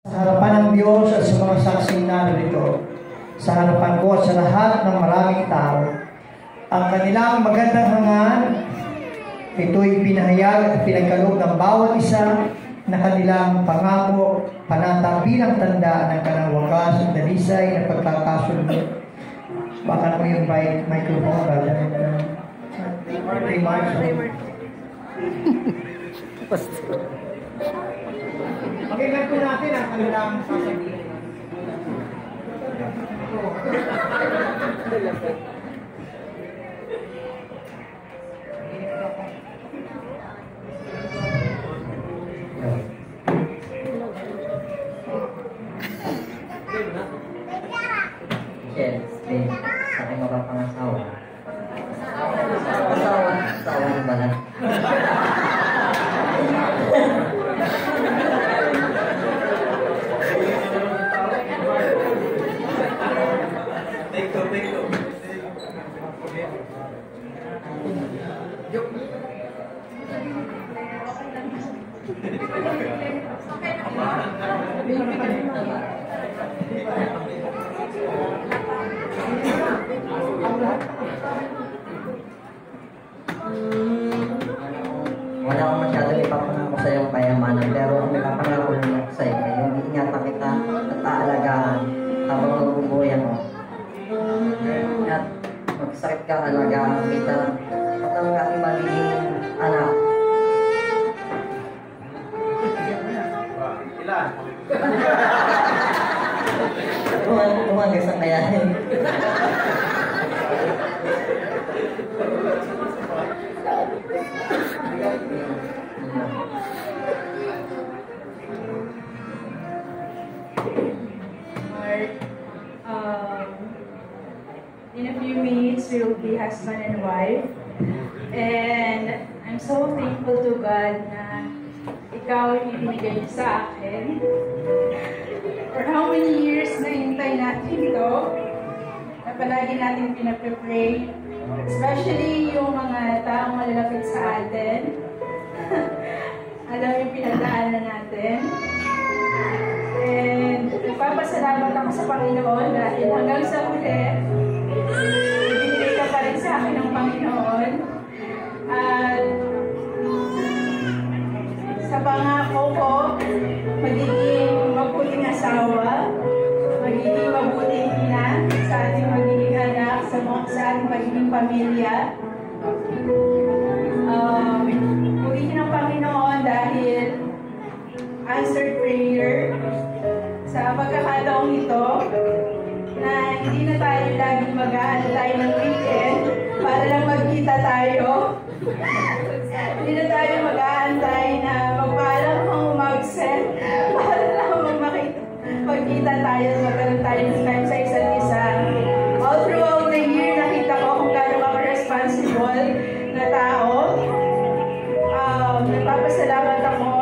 Sa harapan ng Diyos at sa mga saksing narito, sa harapan ko at sa lahat ng maraming tao, ang kanilang magandang hangaan, ito'y pinahayag at pinagkaloob ng bawat isa na kanilang pangako, panatang bilang tanda ng kanang wakas at dalisay na pagkakasunod. Baka mo yung microphone ba? Pakinggan po natin ang kanilang sasabihin. Sa aking mapapangasawa. Asawa na ba na? Wala akong masyadong ipapangako sa iyong kayamanan, pero ang ipapangako lang ako sa iyo ay yung iingatan kita at aalagaan habang magbubuhay ako. At magsakit ka, alagaan kita at ang aking magiging anak. Ilan? Umagas ang kayahin. In a few minutes, we will be husband and wife. And I'm so thankful to God na ikaw ay ibinigay niya sa akin. For how many years na hintay natin ito, na palagi natin pinapre-pray, especially yung mga taong malalapit sa atin. Alam yung pinagdaanan natin. And nagpapasalamat ako sa Panginoon dahil hanggang sa huli, ibinigay ka pa rin sa akin ng Panginoon. At sa pangako ko, magiging mabuting asawa, magiging mabuting ina sa ating magiging anak, sa ating magiging pamilya. Purihin ng Panginoon dahil answered prayer sa pagkakataong ito na hindi na tayo laging mag-aantay ng weekend para lang magkita tayo. Hindi na tayo mag-aantay na magpaalam kung umagset para lang magkita tayo at magkaroon tayo ng time sa isa't isa. All throughout the year, nakita ko kung gano'n ako responsible na tao. Nagpapasalamat ako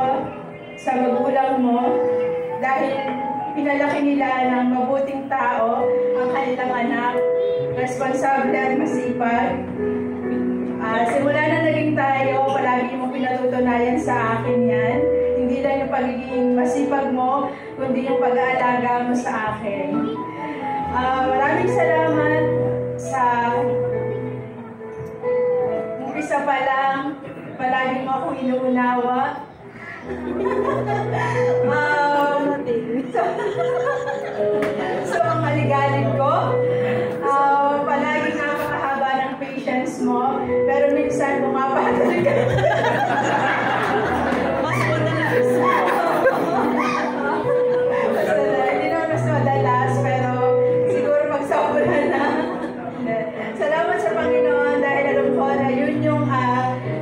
sa magulang mo dahil pinalaki nila ng mabuting tao ang kanilang anak, responsable at masipag. Simula na naging tayo, palagi mo pinatutunayan sa akin yan. Hindi lang yung pagiging masipag mo, kundi yung pag-aalaga mo sa akin. Maraming salamat sa umpisa pa lang, palagi mo akong inuunawa. So ang maligalig ko, palaging napakahaba ng patience mo, pero minsan bumabalik ka. Mas madalas. Hindi naman mas madalas, pero siguro pag sobra na. Salamat sa Panginoon dahil alam ko na yun yung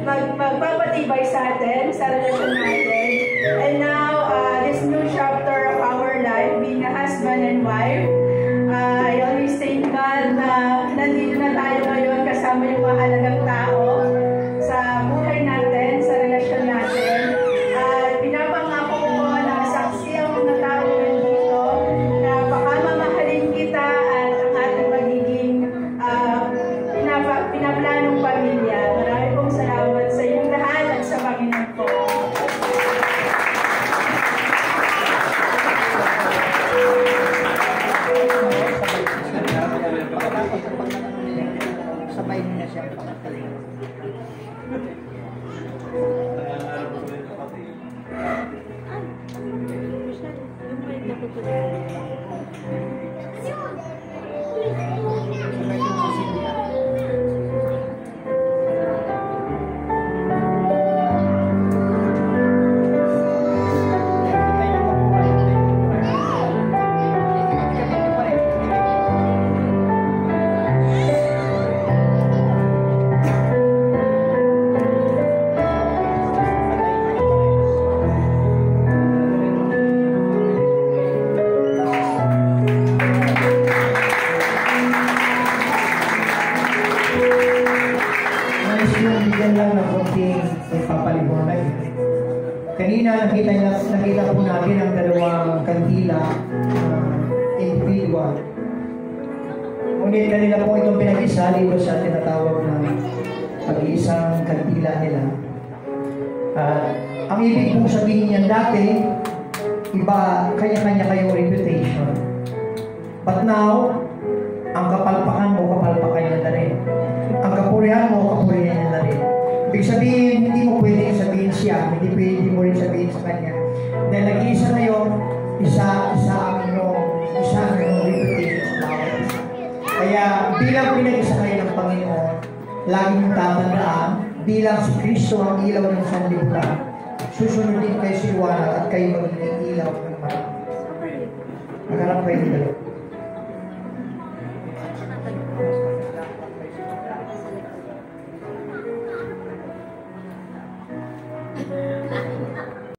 magpapatibay sa atin, sa relasyon natin. And now, this new chapter of our life, being a husband and wife, I always thank God na nandito na tayo ngayon kasama yung mahalagang tao sa buhay natin, sa relasyon natin. At pinapangako ko na saksi ang mga tao nandito na baka mamahalin kita at ang ating magiging pinaplanong pamilya. Marami pong salamat sa inyong lahat at sa Panginoon po. Kanina nakita po natin ang dalawang kandila individual. Ngunit kanila po itong pinag-isa dito sa tinatawag na pag-iisang kandila nila. Ang ibig pong sabihin niyan dati, iba, kanya-kanya kayong reputation. But now, ang kapalpakan mo, kapalpakan niya na rin. Ang kapurihan mo, kapurihan niya na rin. Ibig sabihin, hindi mo pwedeng sabihin siya, hindi mo rin sabihin sa kanya. Dahil nag-iisa na yun, isa ang reputation sa bawat isa. Kaya bilang pinag-isa kayo ng Panginoon, lagi mong tatandaan, bilang si Kristo ang ilaw ng sanlibutan, susunod din kayo si Juana at kayo maging